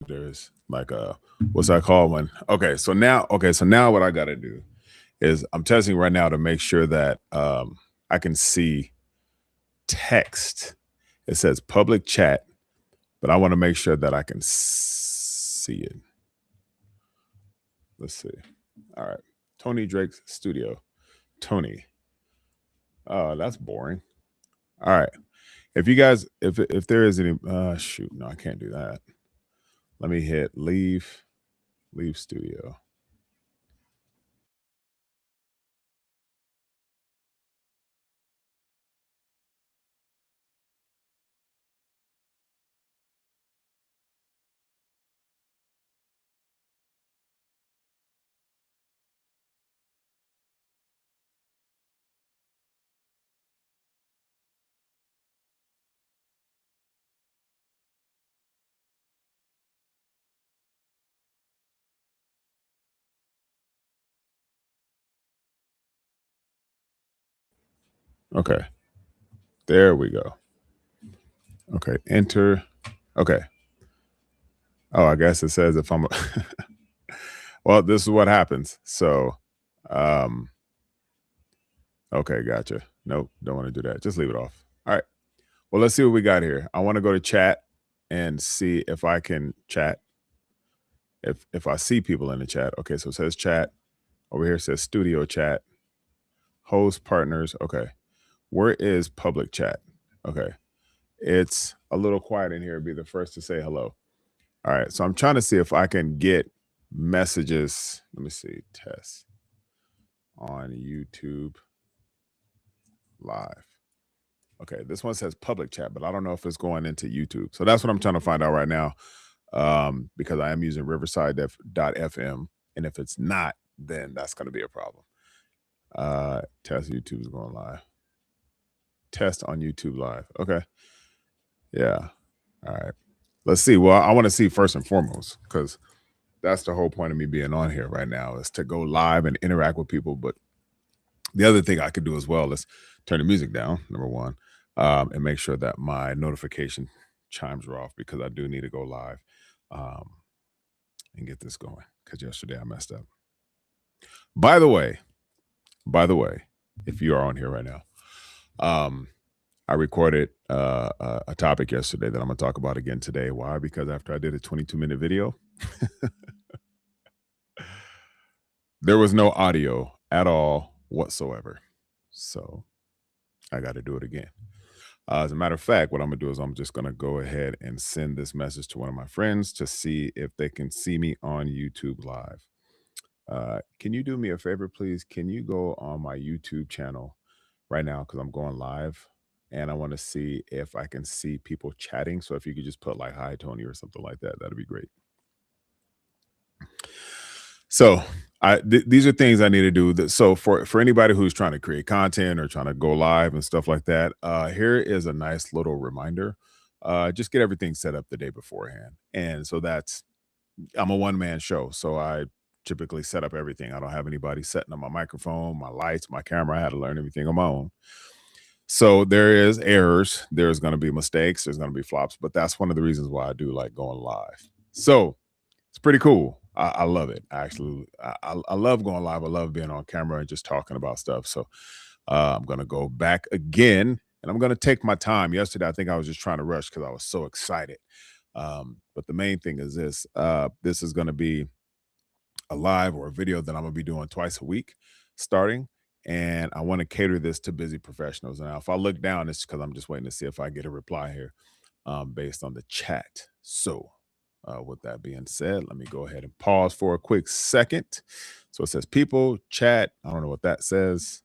there's like a what's that called when so now what I gotta do is I'm testing right now to make sure that I can see text. It says public chat, but I want to make sure that I can see it. Let's see. All right. Tony Drake's studio. Tony. Oh, that's boring. All right. If you guys, if there is any, shoot, no, I can't do that. Let me hit leave studio. Okay. There we go. Okay. Enter. Okay. Oh, I guess it says if I'm, well, this is what happens. So, um, okay, gotcha. Nope, don't want to do that. Just leave it off. All right. Well, let's see what we got here. I want to go to chat and see if I can chat. If I see people in the chat. Okay, so it says chat. Over here it says studio chat, host partners. Okay. Where is public chat? Okay. It's a little quiet in here. Be the first to say hello. All right. So I'm trying to see if I can get messages. Let me see. Test on YouTube live. Okay, this one says public chat, but I don't know if it's going into YouTube. So that's what I'm trying to find out right now, because I am using Riverside.fm, and if it's not, then that's going to be a problem. Test YouTube is going live. Test on YouTube live. Okay. Yeah. All right. Let's see. Well, I want to see first and foremost, because that's the whole point of me being on here right now, is to go live and interact with people. But the other thing I could do as well is turn the music down, number one, and make sure that my notification chimes are off, because I do need to go live um, and get this going, because yesterday I messed up. By the way, if you are on here right now, I recorded a topic yesterday that I'm going to talk about again today. Why? Because after I did a 22-minute video, there was no audio at all whatsoever. So I got to do it again. As a matter of fact, what I'm going to do is I'm just going to go ahead and send this message to one of my friends to see if they can see me on YouTube live. Can you do me a favor, please? Can you go on my YouTube channel right now? Because I'm going live and I want to see if I can see people chatting. So if you could just put like, hi, Tony, or something like that, that'd be great. So these are things I need to do. So for anybody who's trying to create content or trying to go live and stuff like that, here is a nice little reminder. Just get everything set up the day beforehand. And so I'm a one-man show, so I typically set up everything. I don't have anybody setting up my microphone, my lights, my camera. I had to learn everything on my own. So there is errors, there's going to be mistakes, there's going to be flops, but that's one of the reasons why I do like going live. So it's pretty cool. I love it. I love going live. I love being on camera and just talking about stuff. So I'm going to go back again, and I'm going to take my time. Yesterday, I think I was just trying to rush because I was so excited. But the main thing is this. This is going to be a live or a video that I'm going to be doing twice a week starting. And I want to cater this to busy professionals. Now, if I look down, it's because I'm just waiting to see if I get a reply here based on the chat. So with that being said, let me go ahead and pause for a quick second. So it says people, chat. I don't know what that says.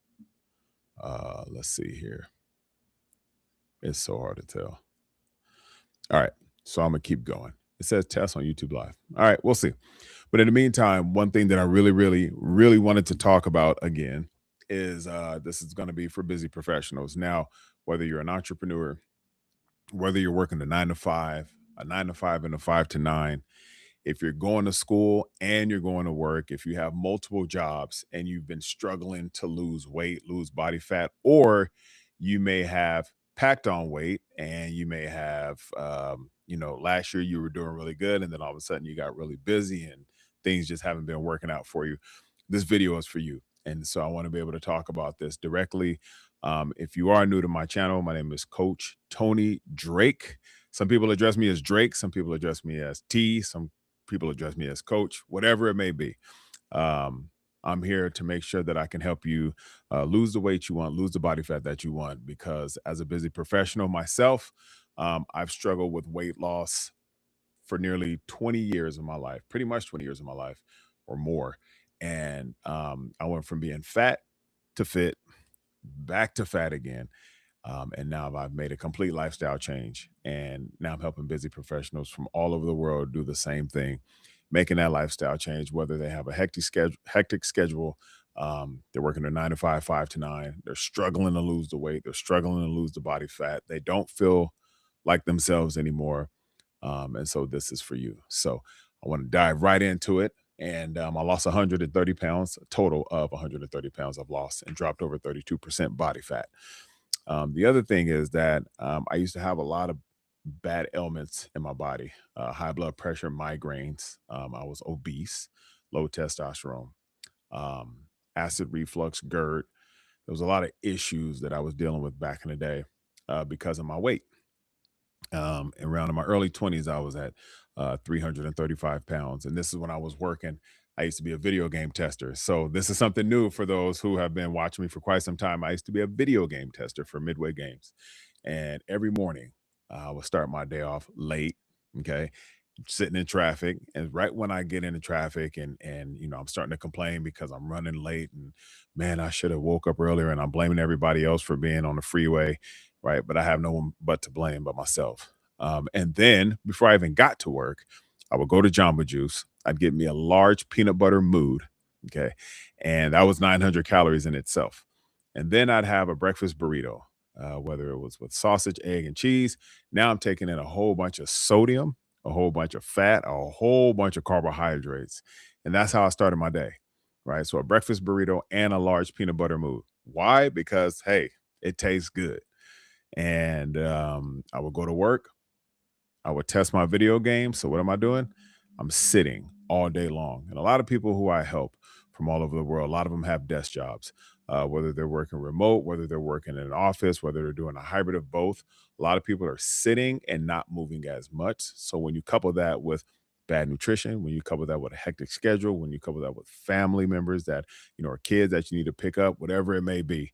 Let's see here. It's so hard to tell. All right. So I'm going to keep going. It says test on YouTube Live. All right. We'll see. But in the meantime, one thing that I really, really, really wanted to talk about again is this is going to be for busy professionals. Now, whether you're an entrepreneur, whether you're working a 9 to 5, a 9 to 5 and a 5 to 9, if you're going to school and you're going to work, if you have multiple jobs and you've been struggling to lose weight, lose body fat, or you may have packed on weight and you may have last year you were doing really good, and then all of a sudden you got really busy and things just haven't been working out for you. This video is for you. And so I want to be able to talk about this directly. If you are new to my channel, my name is Coach Tony Drake. Some people address me as Drake, some people address me as T, some people address me as Coach, whatever it may be. Um, I'm here to make sure that I can help you lose the weight you want, lose the body fat that you want, because as a busy professional myself, I've struggled with weight loss for nearly 20 years of my life, pretty much 20 years of my life or more. And I went from being fat to fit, back to fat again. And now I've made a complete lifestyle change. And now I'm helping busy professionals from all over the world do the same thing, making that lifestyle change, whether they have a hectic schedule, they're working a 9 to 5, 5 to 9, they're struggling to lose the weight, they're struggling to lose the body fat, they don't feel like themselves anymore. And so this is for you. So I want to dive right into it. And I lost 130 pounds, a total of 130 pounds I've lost, and dropped over 32% body fat. The other thing is that I used to have a lot of bad ailments in my body, high blood pressure, migraines. I was obese, low testosterone, um, acid reflux, GERD. There was a lot of issues that I was dealing with back in the day because of my weight. Around in my early 20s, I was at 335 pounds. And this is when I was working. I used to be a video game tester. So this is something new for those who have been watching me for quite some time. I used to be a video game tester for Midway Games. And every morning, I would start my day off late. Okay. Sitting in traffic. And right when I get into traffic and I'm starting to complain because I'm running late and man, I should have woke up earlier, and I'm blaming everybody else for being on the freeway, right? But I have no one but to blame but myself. And then before I even got to work, I would go to Jamba Juice. I'd get me a large peanut butter mood. Okay. And that was 900 calories in itself. And then I'd have a breakfast burrito, whether it was with sausage, egg, and cheese. Now I'm taking in a whole bunch of sodium, a whole bunch of fat, a whole bunch of carbohydrates. And that's how I started my day. Right. So a breakfast burrito and a large peanut butter mood. Why? Because, hey, it tastes good. And I would go to work. I would test my video game. So what am I doing? I'm sitting all day long. And a lot of people who I help from all over the world, a lot of them have desk jobs, whether they're working remote, whether they're working in an office, whether they're doing a hybrid of both. A lot of people are sitting and not moving as much. So when you couple that with bad nutrition, when you couple that with a hectic schedule, when you couple that with family members that, are kids that you need to pick up, whatever it may be,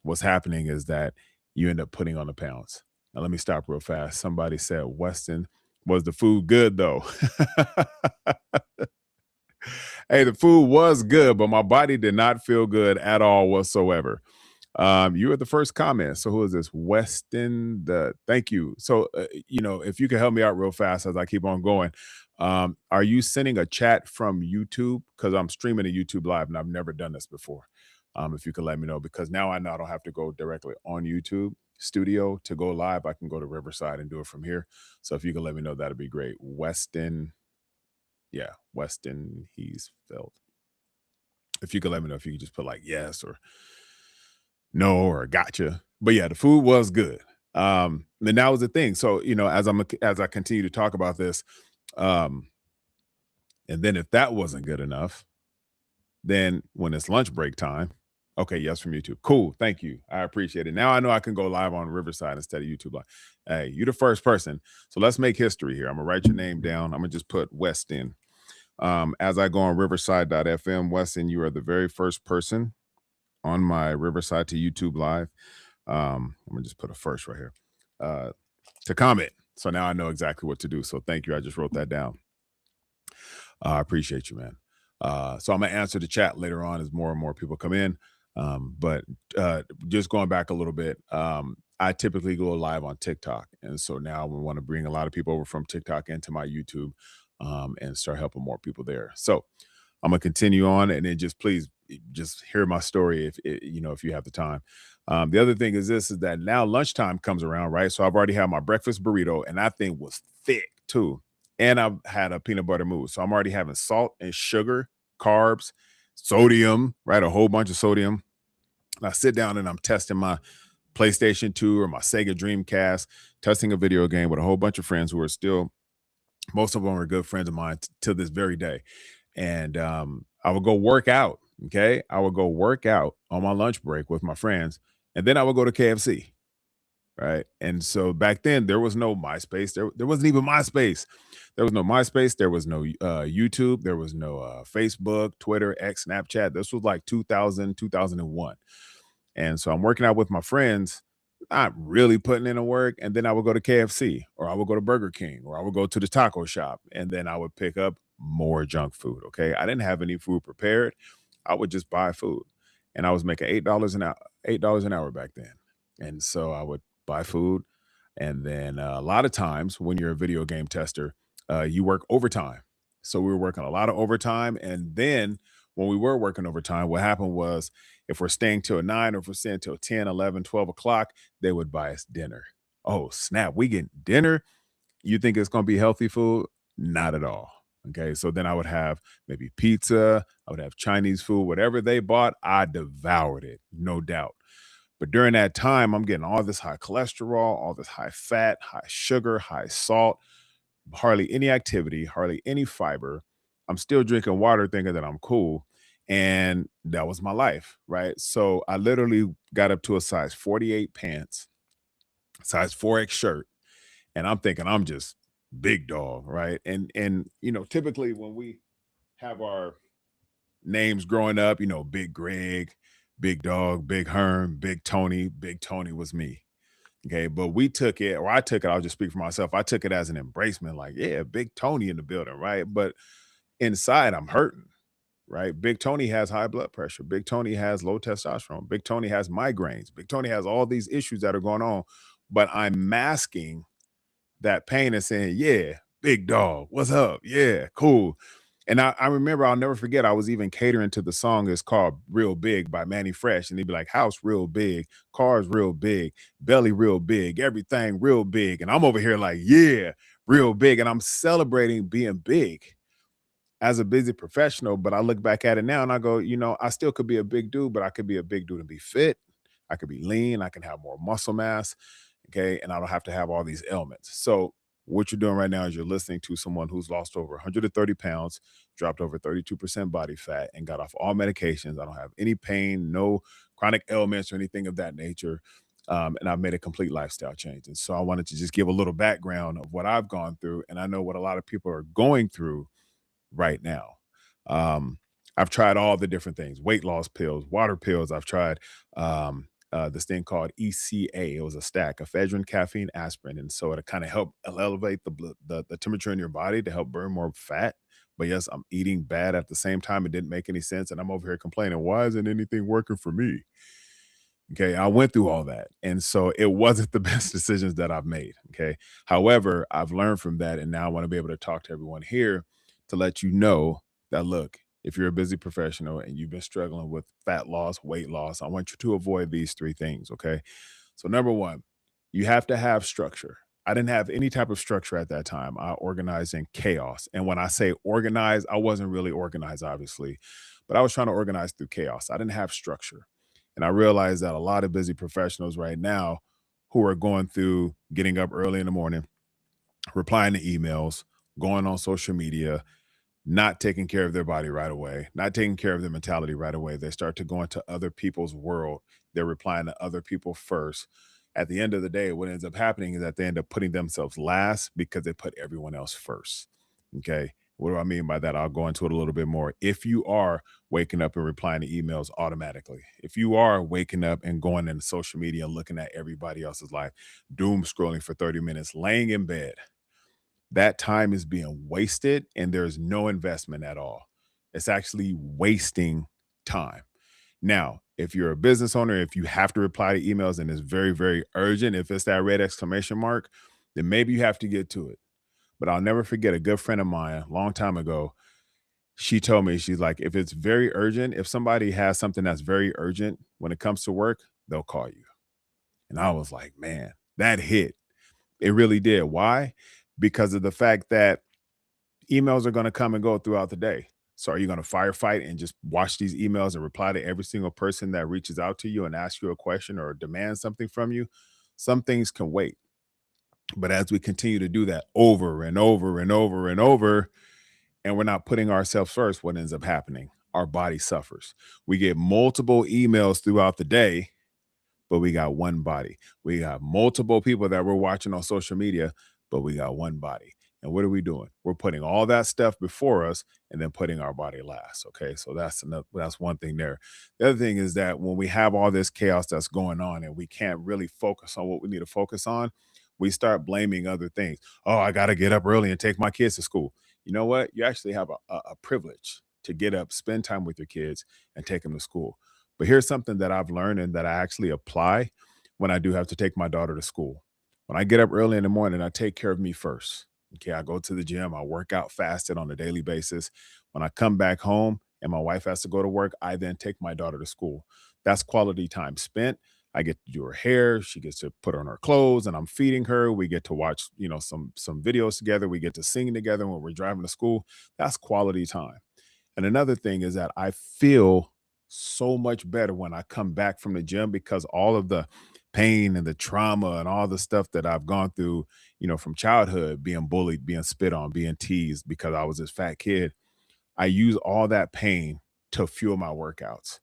what's happening is that you end up putting on the pounds. Now, let me stop real fast. Somebody said, Weston, was the food good though? Hey, the food was good, but my body did not feel good at all whatsoever. You were the first comment. So who is this? Weston. Thank you. So if you could help me out real fast as I keep on going. Are you sending a chat from YouTube? Because I'm streaming to YouTube Live and I've never done this before. If you could let me know, because now I know I don't have to go directly on YouTube Studio to go live. I can go to Riverside and do it from here. So if you could let me know, that'd be great. Weston, yeah, Weston, he's felt. If you could let me know, if you could just put like yes or no or gotcha. But yeah, the food was good. And that was the thing. So, as I continue to talk about this, um, and then if that wasn't good enough, then when it's lunch break time, okay, yes, from YouTube. Cool. Thank you. I appreciate it. Now I know I can go live on Riverside instead of YouTube Live. Hey, you're the first person. So let's make history here. I'm gonna write your name down. I'm gonna just put Weston. As I go on riverside.fm, Weston, you are the very first person on my Riverside to YouTube Live. I'm gonna just put a first right here to comment. So now I know exactly what to do. So thank you. I just wrote that down. I appreciate you, man. So I'm gonna answer the chat later on as more and more people come in. But just going back a little bit, I typically go live on TikTok, and so now we want to bring a lot of people over from TikTok into my YouTube and start helping more people there. So I'm gonna continue on, and then just please just hear my story if you have the time. The other thing is this: is that now lunchtime comes around, right? So I've already had my breakfast burrito, and that thing was thick too, and I've had a peanut butter mousse. So I'm already having salt and sugar, carbs, sodium, right? A whole bunch of sodium. And I sit down and I'm testing PlayStation 2 or my Sega Dreamcast, testing a video game with a whole bunch of friends who are still, most of them are good friends of mine to this very day. And I would go work out. Okay. I would go work out on my lunch break with my friends. And then I would go to KFC. Right. And so back then there was no MySpace. There wasn't even MySpace. There was no MySpace. There was no YouTube. There was no Facebook, Twitter, X, Snapchat. This was like 2000, 2001. And so I'm working out with my friends, not really putting in the work. And then I would go to KFC or I would go to Burger King or I would go to the taco shop and then I would pick up more junk food. Okay. I didn't have any food prepared. I would just buy food. And I was making $8 an hour, $8 an hour back then. And so I would buy food. And then a lot of times when you're a video game tester, you work overtime. So we were working a lot of overtime. And then when we were working overtime, what happened was if we're staying till 9 or if we're staying till 10, 11, 12 o'clock, they would buy us dinner. Oh, snap. We get dinner. You think it's going to be healthy food? Not at all. Okay. So then I would have maybe pizza, I would have Chinese food, whatever they bought, I devoured it, no doubt. But during that time, I'm getting all this high cholesterol, all this high fat, high sugar, high salt, hardly any activity, hardly any fiber. I'm still drinking water thinking that I'm cool. And that was my life, right? So I literally got up to a size 48 pants, size 4X shirt, and I'm thinking I'm just big dog, right? And typically when we have our names growing up, Big Greg, Big Dog, Big Herm, Big Tony. Big Tony was me. Okay. But we took it, or I took it, I'll just speak for myself. I took it as an embracement, like, yeah, Big Tony in the building, right? But inside, I'm hurting, right? Big Tony has high blood pressure. Big Tony has low testosterone. Big Tony has migraines. Big Tony has all these issues that are going on. But I'm masking that pain and saying, yeah, big dog, what's up? Yeah, cool. And I remember, I'll never forget, I was even catering to the song. It's called Real Big by Manny Fresh. And he'd be like, house real big, cars real big, belly real big, everything real big. And I'm over here like, yeah, real big. And I'm celebrating being big as a busy professional. But I look back at it now and I go, I still could be a big dude, but I could be a big dude and be fit. I could be lean. I can have more muscle mass. Okay. And I don't have to have all these ailments. So what you're doing right now is you're listening to someone who's lost over 130 pounds, dropped over 32% body fat, and got off all medications. I don't have any pain, no chronic ailments or anything of that nature. And I've made a complete lifestyle change. And so I wanted to just give a little background of what I've gone through. And I know what a lot of people are going through right now. Um, I've tried all the different things, weight loss pills, water pills. I've tried this thing called ECA. It was a stack, ephedrine, caffeine, aspirin. And so it kind of helped elevate the temperature in your body to help burn more fat. But yes, I'm eating bad at the same time. It didn't make any sense. And I'm over here complaining, why isn't anything working for me? Okay, I went through all that. And so it wasn't the best decisions that I've made. Okay. However, I've learned from that. And now I want to be able to talk to everyone here to let you know that, look, if you're a busy professional and you've been struggling with fat loss, weight loss, I want you to avoid these three things. Okay. So, number one, you have to have structure. I didn't have any type of structure at that time. I organized in chaos. And when I say organized, I wasn't really organized, obviously, but I was trying to organize through chaos. I didn't have structure. And I realized that a lot of busy professionals right now who are going through getting up early in the morning, replying to emails, going on social media, not taking care of their body right away, not taking care of their mentality right away. They start to go into other people's world. They're replying to other people first. At the end of the day, what ends up happening is that they end up putting themselves last because they put everyone else first. Okay. What do I mean by that? I'll go into it a little bit more. If you are waking up and replying to emails automatically, if you are waking up and going into social media and looking at everybody else's life, doom scrolling for 30 minutes, laying in bed, that time is being wasted and there's no investment at all. It's actually wasting time. Now, if you're a business owner, if you have to reply to emails and it's very, very urgent, if it's that red exclamation mark, then maybe you have to get to it. But I'll never forget a good friend of mine a long time ago. She told me, she's like, if it's very urgent, if somebody has something that's very urgent when it comes to work, they'll call you. And I was like, man, that hit. It really did. Why? Because of the fact that emails are going to come and go throughout the day. So are you going to firefight and just watch these emails and reply to every single person that reaches out to you and asks you a question or demands something from you? Some things can wait. But as we continue to do that over and over and over and over, and we're not putting ourselves first, what ends up happening? Our body suffers. We get multiple emails throughout the day, but we got one body. We got multiple people that we're watching on social media, but we got one body. And what are we doing? We're putting all that stuff before us and then putting our body last. Okay. So that's one thing there. The other thing is that when we have all this chaos that's going on and we can't really focus on what we need to focus on, we start blaming other things. Oh, I gotta get up early and take my kids to school. You know what? You actually have a privilege to get up, spend time with your kids, and take them to school. But here's something that I've learned and that I actually apply when I do have to take my daughter to school. When I get up early in the morning, I take care of me first. Okay, I go to the gym, I work out fasted on a daily basis. When I come back home and my wife has to go to work, I then take my daughter to school. That's quality time spent. I get to do her hair, she gets to put on her clothes, and I'm feeding her. We get to watch, some videos together. We get to sing together when we're driving to school. That's quality time. And another thing is that I feel so much better when I come back from the gym because all of the pain and the trauma and all the stuff that I've gone through, from childhood, being bullied, being spit on, being teased because I was this fat kid, I use all that pain to fuel my workouts.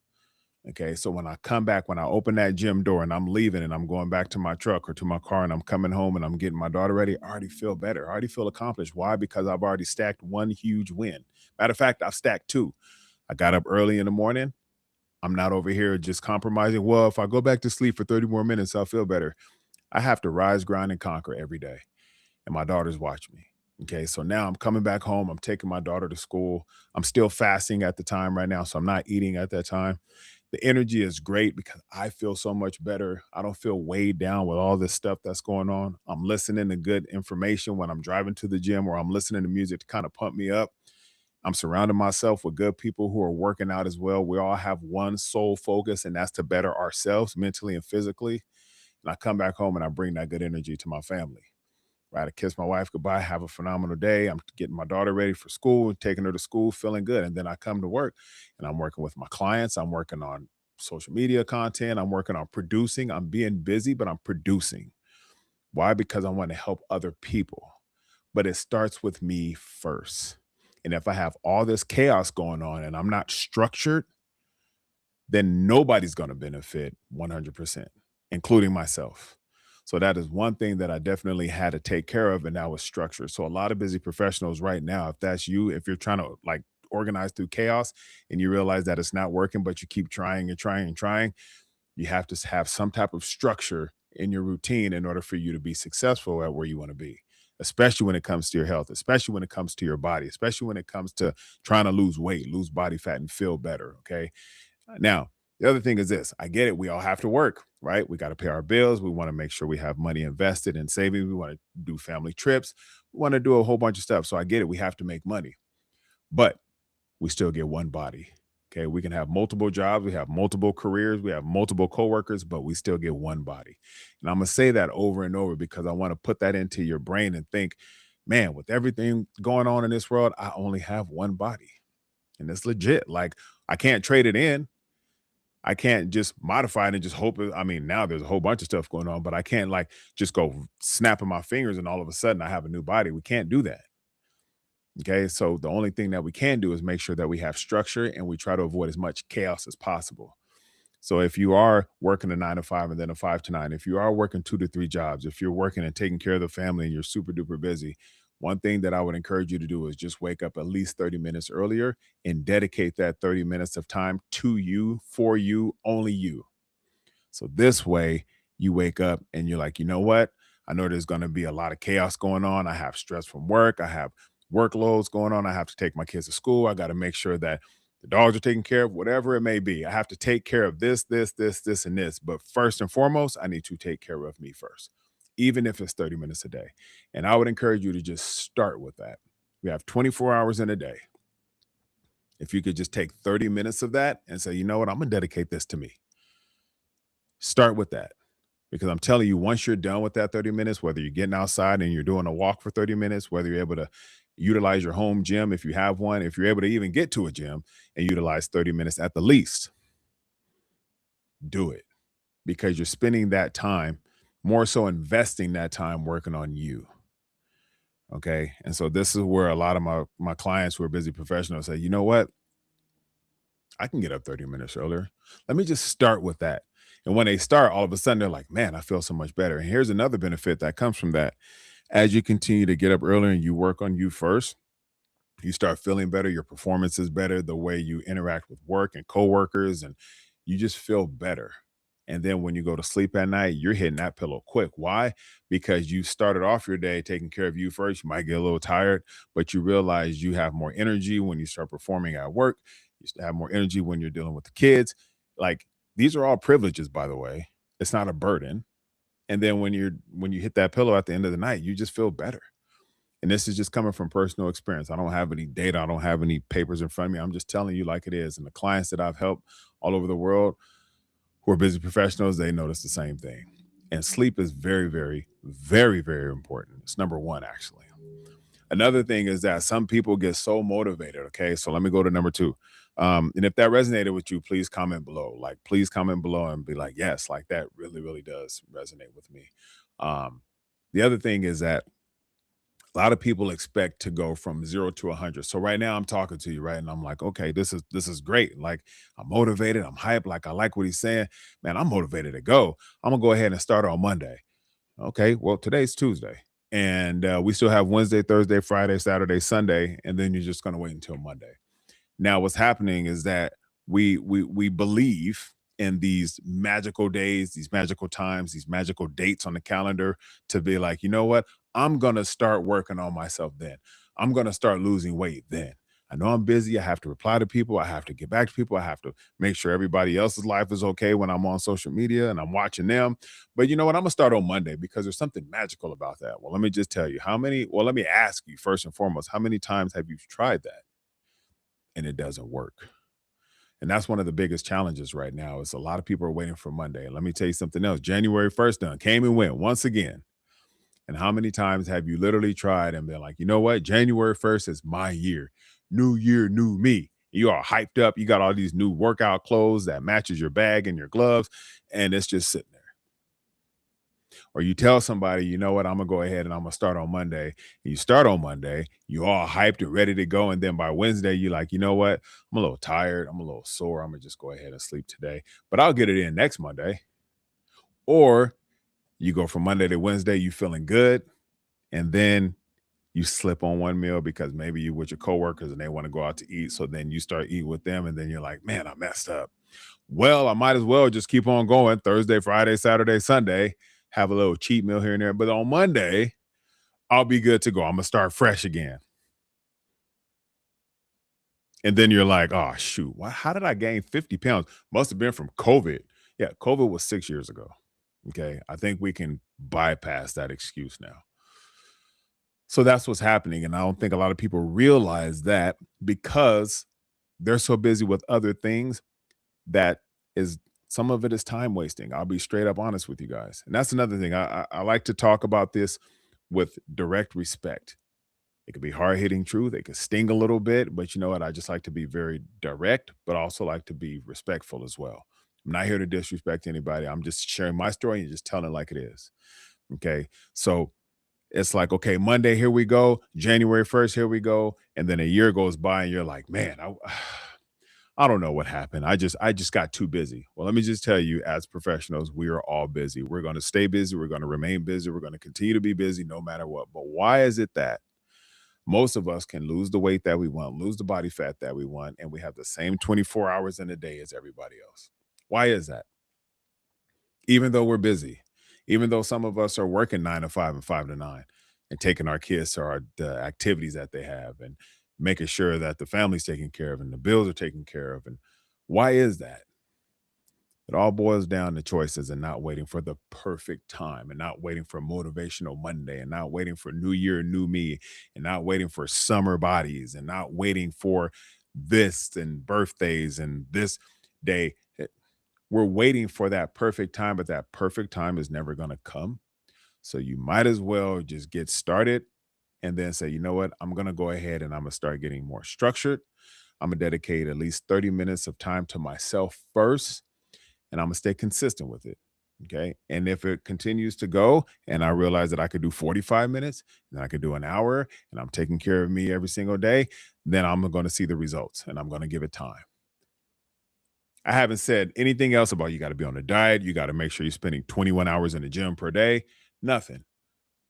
Okay. So when I come back, when I open that gym door and I'm leaving and I'm going back to my truck or to my car and I'm coming home and I'm getting my daughter ready, I already feel better. I already feel accomplished. Why? Because I've already stacked one huge win. Matter of fact, I've stacked two. I got up early in the morning. I'm not over here just compromising. Well, if I go back to sleep for 30 more minutes, I'll feel better. I have to rise, grind, and conquer every day. And my daughters watch me. Okay. So now I'm coming back home. I'm taking my daughter to school. I'm still fasting at the time right now. So I'm not eating at that time. The energy is great because I feel so much better. I don't feel weighed down with all this stuff that's going on. I'm listening to good information when I'm driving to the gym or I'm listening to music to kind of pump me up. I'm surrounding myself with good people who are working out as well. We all have one sole focus, and that's to better ourselves mentally and physically. And I come back home and I bring that good energy to my family. Right. I kiss my wife goodbye, have a phenomenal day. I'm getting my daughter ready for school, taking her to school, feeling good. And then I come to work and I'm working with my clients. I'm working on social media content. I'm working on producing. I'm being busy, but I'm producing. Why? Because I want to help other people. But it starts with me first. And if I have all this chaos going on and I'm not structured, then nobody's going to benefit 100%, including myself. So that is one thing that I definitely had to take care of, and that was structure. So a lot of busy professionals right now, if that's you, if you're trying to like organize through chaos and you realize that it's not working, but you keep trying and trying and trying, you have to have some type of structure in your routine in order for you to be successful at where you want to be, especially when it comes to your health, especially when it comes to your body, especially when it comes to trying to lose weight, lose body fat, and feel better. Okay. Now, the other thing is this. I get it. We all have to work, right? We got to pay our bills. We want to make sure we have money invested in savings. We want to do family trips. We want to do a whole bunch of stuff. So I get it. We have to make money, but we still get one body. Okay. We can have multiple jobs. We have multiple careers. We have multiple coworkers, but we still get one body. And I'm going to say that over and over because I want to put that into your brain and think, man, with everything going on in this world, I only have one body. And it's legit. Like I can't trade it in. I can't just modify it and just hope I mean, now there's a whole bunch of stuff going on, but I can't like just go snapping my fingers and all of a sudden I have a new body. We can't do that. Okay. So the only thing that we can do is make sure that we have structure and we try to avoid as much chaos as possible. So if you are working a 9 to 5 and then a 5 to 9, if you are working 2 to 3 jobs, if you're working and taking care of the family and you're super duper busy, one thing that I would encourage you to do is just wake up at least 30 minutes earlier and dedicate that 30 minutes of time to you, for you, only you. So this way you wake up and you're like, you know what? I know there's going to be a lot of chaos going on. I have stress from work. I have workloads going on. I have to take my kids to school. I got to make sure that the dogs are taken care of, whatever it may be. I have to take care of this, and this. But first and foremost, I need to take care of me first, even if it's 30 minutes a day. And I would encourage you to just start with that. We have 24 hours in a day. If you could just take 30 minutes of that and say, you know what, I'm going to dedicate this to me. Start with that. Because I'm telling you, once you're done with that 30 minutes, whether you're getting outside and you're doing a walk for 30 minutes, whether you're able to Utilize your home gym if you have one. If you're able to even get to a gym and utilize 30 minutes at the least, do it because you're spending that time more so investing that time working on you. Okay. And so this is where a lot of my clients who are busy professionals say, you know what? I can get up 30 minutes earlier. Let me just start with that. And when they start, all of a sudden they're like, man, I feel so much better. And here's another benefit that comes from that. As you continue to get up earlier and you work on you first, you start feeling better, your performance is better, the way you interact with work and coworkers, and you just feel better. And then when you go to sleep at night, you're hitting that pillow quick. Why? Because you started off your day taking care of you first. You might get a little tired, but you realize you have more energy when you start performing at work. You have more energy when you're dealing with the kids. Like these are all privileges, by the way. It's not a burden. And then when you hit that pillow at the end of the night, you just feel better. And this is just coming from personal experience. I don't have any data. I don't have any papers in front of me. I'm just telling you like it is. And the clients that I've helped all over the world who are busy professionals, they notice the same thing. And sleep is very, very, very, very important. It's number one, actually. Another thing is that some people get so motivated. Okay. So let me go to number two. And if that resonated with you, please comment below. Like, please comment below and be like, yes, like that really, really does resonate with me. Um, the other thing is that a lot of people expect to go from 0 to 100. So right now I'm talking to you, right? And I'm like, okay, this is great. Like I'm motivated, I'm hyped, like I like what he's saying. Man, I'm motivated to go. I'm gonna go ahead and start on Monday. Okay, well, today's Tuesday. And we still have Wednesday, Thursday, Friday, Saturday, Sunday, and then you're just gonna wait until Monday. Now, what's happening is that we believe in these magical days, these magical times, these magical dates on the calendar to be like, you know what? I'm gonna start working on myself then. I'm gonna start losing weight then. I know I'm busy. I have to reply to people. I have to get back to people. I have to make sure everybody else's life is okay when I'm on social media and I'm watching them. But you know what? I'm gonna start on Monday because there's something magical about that. Well, let me just tell you how many. Well, let me ask you first and foremost, how many times have you tried that and it doesn't work? And that's one of the biggest challenges right now is a lot of people are waiting for Monday. Let me tell you something else. January 1st done came and went once again. And how many times have you literally tried and been like, you know what? January 1st is my year. New year, new me. You are hyped up. You got all these new workout clothes that matches your bag and your gloves, and it's just sitting there. Or you tell somebody, you know what, I'm gonna go ahead and I'm gonna start on Monday. And you start on Monday, you all hyped and ready to go. And then by Wednesday, you're like, you know what? I'm a little tired. I'm a little sore. I'm gonna just go ahead and sleep today. But I'll get it in next Monday. Or you go from Monday to Wednesday, you feeling good, and then you slip on one meal because maybe you with your coworkers and they want to go out to eat. So then you start eating with them, and then you're like, man, I messed up. Well, I might as well just keep on going Thursday, Friday, Saturday, Sunday, have a little cheat meal here and there. But on Monday, I'll be good to go. I'm gonna start fresh again. And then you're like, oh shoot, how did I gain 50 pounds? Must have been from COVID. Yeah, COVID was 6 years ago. Okay. I think we can bypass that excuse now. So that's what's happening. And I don't think a lot of people realize that because they're so busy with other things that is some of it is time wasting. I'll be straight up honest with you guys. And that's another thing. I like to talk about this with direct respect. It could be hard hitting truth. It could sting a little bit, but you know what? I just like to be very direct, but also like to be respectful as well. I'm not here to disrespect anybody. I'm just sharing my story and just telling it like it is. Okay. So it's like, okay, Monday, here we go. January 1st, here we go. And then a year goes by and you're like, man, I don't know what happened. I just got too busy. Well, let me just tell you, as professionals, we are all busy. We're going to stay busy. We're going to remain busy. We're going to continue to be busy no matter what. But why is it that most of us can lose the weight that we want, lose the body fat that we want, and we have the same 24 hours in a day as everybody else? Why is that? Even though we're busy, even though some of us are working 9 to 5 and 5 to 9 and taking our kids to the activities that they have and making sure that the family's taken care of and the bills are taken care of. And why is that? It all boils down to choices and not waiting for the perfect time and not waiting for motivational Monday and not waiting for new year, new me and not waiting for summer bodies and not waiting for this and birthdays and this day. We're waiting for that perfect time, but that perfect time is never going to come. So you might as well just get started and then say, you know what, I'm going to go ahead and I'm going to start getting more structured. I'm going to dedicate at least 30 minutes of time to myself first, and I'm going to stay consistent with it. Okay. And if it continues to go and I realize that I could do 45 minutes, then I could do an hour, and I'm taking care of me every single day, then I'm going to see the results and I'm going to give it time. I haven't said anything else about you got to be on a diet. You got to make sure you're spending 21 hours in the gym per day. Nothing.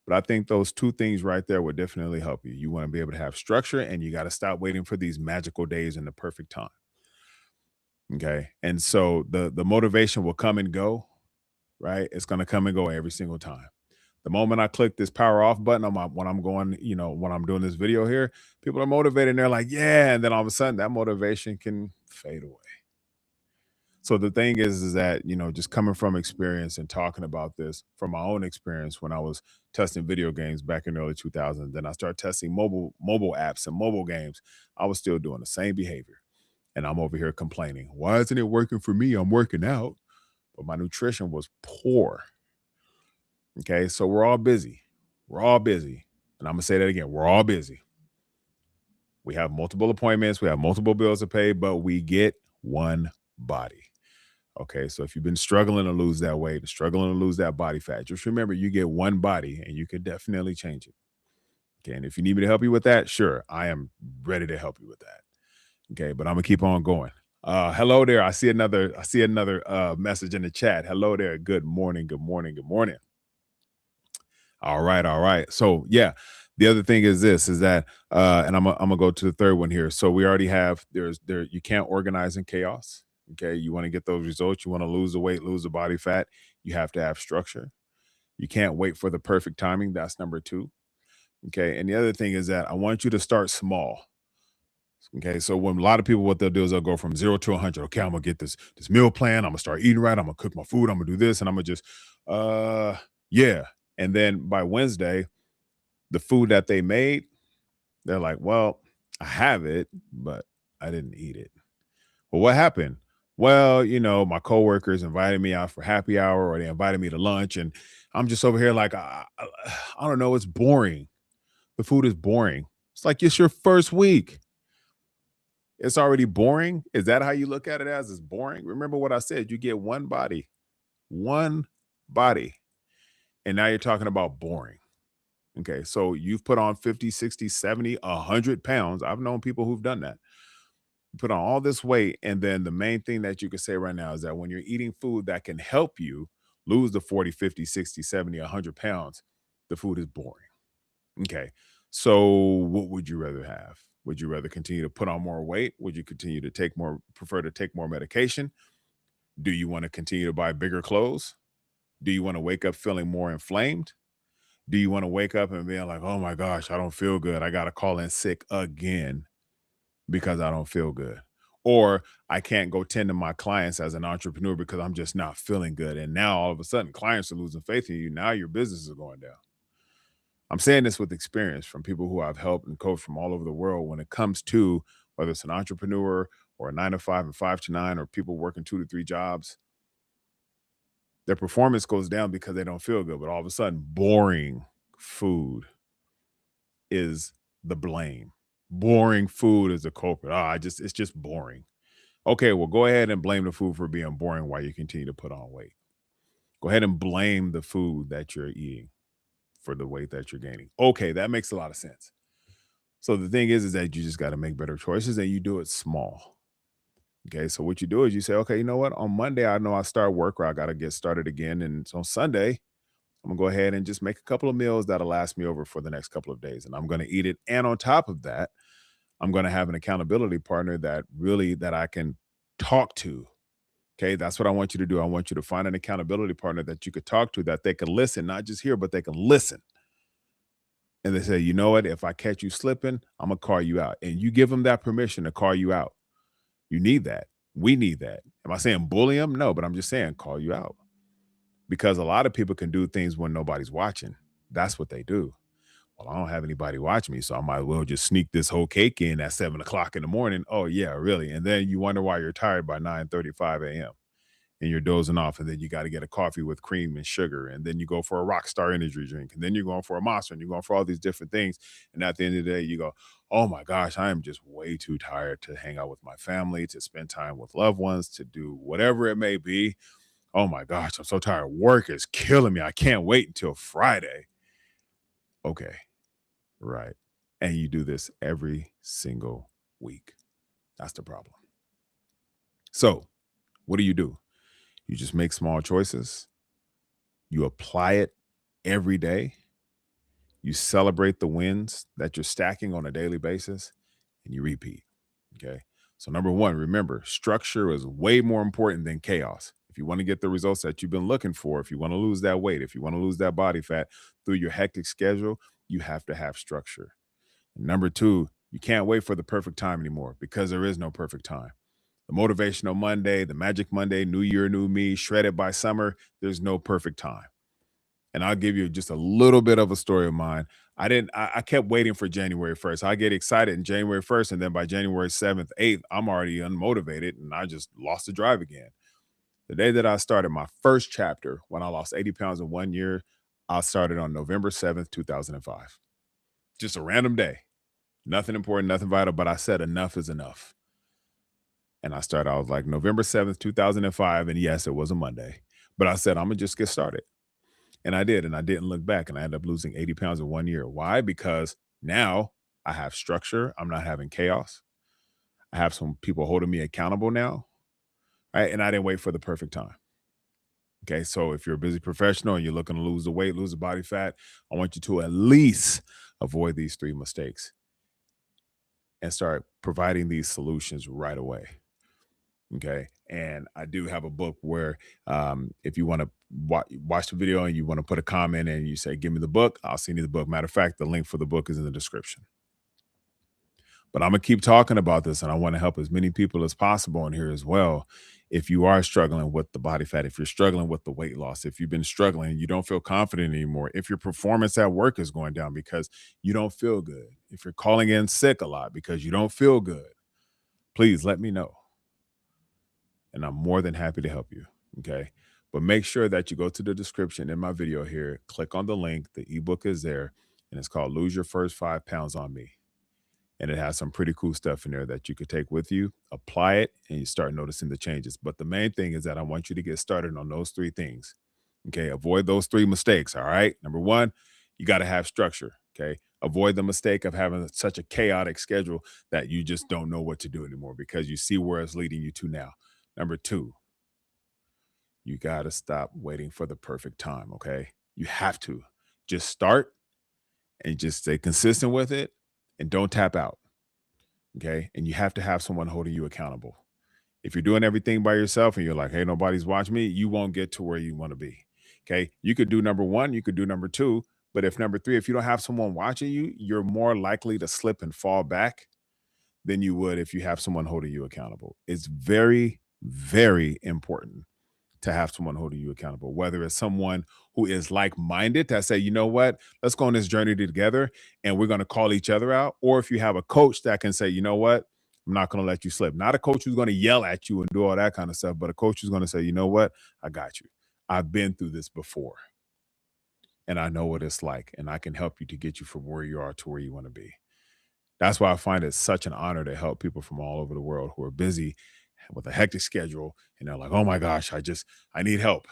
But I think those two things right there would definitely help you. You want to be able to have structure, and you got to stop waiting for these magical days and the perfect time. Okay. And so the motivation will come and go, right? It's going to come and go every single time. The moment I click this power off button on my when I'm going, when I'm doing this video here, people are motivated and they're like, yeah. And then all of a sudden that motivation can fade away. So the thing is that, just coming from experience and talking about this from my own experience when I was testing video games back in the early 2000s, then I started testing mobile apps and mobile games. I was still doing the same behavior. And I'm over here complaining, why isn't it working for me? I'm working out, but my nutrition was poor. Okay. So we're all busy. We're all busy. And I'm going to say that again. We're all busy. We have multiple appointments. We have multiple bills to pay, but we get one body. Okay, so if you've been struggling to lose that weight, struggling to lose that body fat, just remember you get one body and you can definitely change it. Okay, and if you need me to help you with that, sure, I am ready to help you with that. Okay, but I'm gonna keep on going. Hello there. I see another message in the chat. Hello there. Good morning. Good morning. Good morning. All right, all right. So yeah, the other thing is this is that and I'm gonna go to the third one here. So we already have there you can't organize in chaos. Okay, you want to get those results, you want to lose the weight, lose the body fat, you have to have structure. You can't wait for the perfect timing. That's number two. Okay. And the other thing is that I want you to start small. Okay. So when a lot of people, what they'll do is they'll go from 0 to 100. Okay, I'm gonna get this meal plan. I'm gonna start eating right. I'm gonna cook my food. I'm gonna do this, and I'm gonna just uh yeah. And then by Wednesday, the food that they made, they're like, well, I have it, but I didn't eat it. Well, what happened? Well, my coworkers invited me out for happy hour, or they invited me to lunch, and I'm just over here like, I don't know, it's boring. The food is boring. It's like it's your first week. It's already boring. Is that how you look at it as? It's boring? Remember what I said, you get one body, and now you're talking about boring. Okay, so you've put on 50, 60, 70, 100 pounds. I've known people who've done that, put on all this weight, and then the main thing that you can say right now is that when you're eating food that can help you lose the 40, 50, 60, 70, 100 pounds, the food is boring. Okay, so what would you rather have? Would you rather continue to put on more weight? Would you continue to prefer to take more medication? Do you want to continue to buy bigger clothes? Do you want to wake up feeling more inflamed? Do you want to wake up and being like, oh my gosh, I don't feel good, I got to call in sick again because I don't feel good? Or I can't go tend to my clients as an entrepreneur because I'm just not feeling good. And now all of a sudden clients are losing faith in you. Now your business is going down. I'm saying this with experience from people who I've helped and coached from all over the world when it comes to whether it's an entrepreneur or a 9 to 5 and 5 to 9, or people working 2 to 3 jobs, their performance goes down because they don't feel good. But all of a sudden, boring food is the blame. Boring food is the culprit. It's just boring. Okay, well, go ahead and blame the food for being boring while you continue to put on weight. Go ahead and blame the food that you're eating for the weight that you're gaining. Okay, that makes a lot of sense. So the thing is that you just got to make better choices, and you do it small. Okay, so what you do is you say, okay, you know what? On Monday, I know I start work or I got to get started again. And so on Sunday, I'm gonna go ahead and just make a couple of meals that'll last me over for the next couple of days. And I'm gonna eat it. And on top of that, I'm gonna have an accountability partner that I can talk to. Okay, that's what I want you to do. I want you to find an accountability partner that you could talk to, that they can listen, not just hear, but they can listen. And they say, you know what? If I catch you slipping, I'm gonna call you out. And you give them that permission to call you out. You need that. We need that. Am I saying bully them? No, but I'm just saying call you out. Because a lot of people can do things when nobody's watching. That's what they do. Well, I don't have anybody watch me, so I might as well just sneak this whole cake in at 7 o'clock in the morning. Oh, yeah, really? And then you wonder why you're tired by 9:35 a.m. and you're dozing off, and then you got to get a coffee with cream and sugar, and then you go for a Rockstar energy drink, and then you're going for a Monster, and you're going for all these different things. And at the end of the day, you go, oh my gosh, I am just way too tired to hang out with my family, to spend time with loved ones, to do whatever it may be. Oh my gosh, I'm so tired. Work is killing me. I can't wait until Friday. Okay, right. And you do this every single week. That's the problem. So, what do? You just make small choices. You apply it every day. You celebrate the wins that you're stacking on a daily basis, and you repeat. Okay. So, number one, remember, structure is way more important than chaos. If you want to get the results that you've been looking for, if you want to lose that weight, if you want to lose that body fat through your hectic schedule, you have to have structure. And number two, you can't wait for the perfect time anymore, because there is no perfect time. The motivational Monday, the magic Monday, new year, new me, shredded by summer, there's no perfect time. And I'll give you just a little bit of a story of mine. I kept waiting for January 1st. I get excited in January 1st, and then by January 7th, 8th, I'm already unmotivated and I just lost the drive again. The day that I started my first chapter, when I lost 80 pounds in 1 year, I started on November 7th, 2005. Just a random day. Nothing important, nothing vital, but I said enough is enough. And I was like November 7th, 2005. And yes, it was a Monday, but I said, I'm going to just get started. And I did. And I didn't look back. And I ended up losing 80 pounds in 1 year. Why? Because now I have structure. I'm not having chaos. I have some people holding me accountable now. Right. And I didn't wait for the perfect time. Okay. So if you're a busy professional and you're looking to lose the weight, lose the body fat, I want you to at least avoid these three mistakes and start providing these solutions right away. Okay. And I do have a book where if you want to watch the video and you want to put a comment and you say, give me the book, I'll send you the book. Matter of fact, the link for the book is in the description. But I'm going to keep talking about this, and I want to help as many people as possible in here as well. If you are struggling with the body fat, if you're struggling with the weight loss, if you've been struggling, you don't feel confident anymore, if your performance at work is going down because you don't feel good, if you're calling in sick a lot because you don't feel good, please let me know. And I'm more than happy to help you. Okay. But make sure that you go to the description in my video here, click on the link. The ebook is there, and it's called Lose Your First 5 Pounds on Me. And it has some pretty cool stuff in there that you could take with you, apply it, and you start noticing the changes. But the main thing is that I want you to get started on those three things. Okay. Avoid those three mistakes. All right. Number one, you got to have structure. Okay. Avoid the mistake of having such a chaotic schedule that you just don't know what to do anymore because you see where it's leading you to now. Number two, you got to stop waiting for the perfect time. Okay. You have to just start and just stay consistent with it and don't tap out. Okay. And you have to have someone holding you accountable. If you're doing everything by yourself and you're like, hey, nobody's watching me, you won't get to where you want to be. Okay. You could do number one, you could do number two. But if number three, if you don't have someone watching you, you're more likely to slip and fall back than you would if you have someone holding you accountable. It's very, very important to have someone holding you accountable, whether it's someone who is like-minded that say, you know what, let's go on this journey together and we're going to call each other out. Or if you have a coach that can say, you know what, I'm not going to let you slip. Not a coach who's going to yell at you and do all that kind of stuff, but a coach who's going to say, you know what, I got you. I've been through this before and I know what it's like, and I can help you to get you from where you are to where you want to be. That's why I find it such an honor to help people from all over the world who are busy with a hectic schedule. And they're like, oh my gosh, I need help.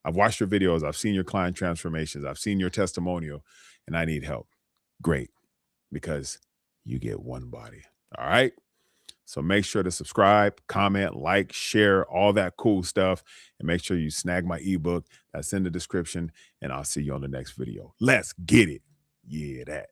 I've watched your videos. I've seen your client transformations. I've seen your testimonial, and I need help. Great. Because you get one body. All right. So make sure to subscribe, comment, like, share, all that cool stuff. And make sure you snag my ebook that's in the description. And I'll see you on the next video. Let's get it. Yeah, that.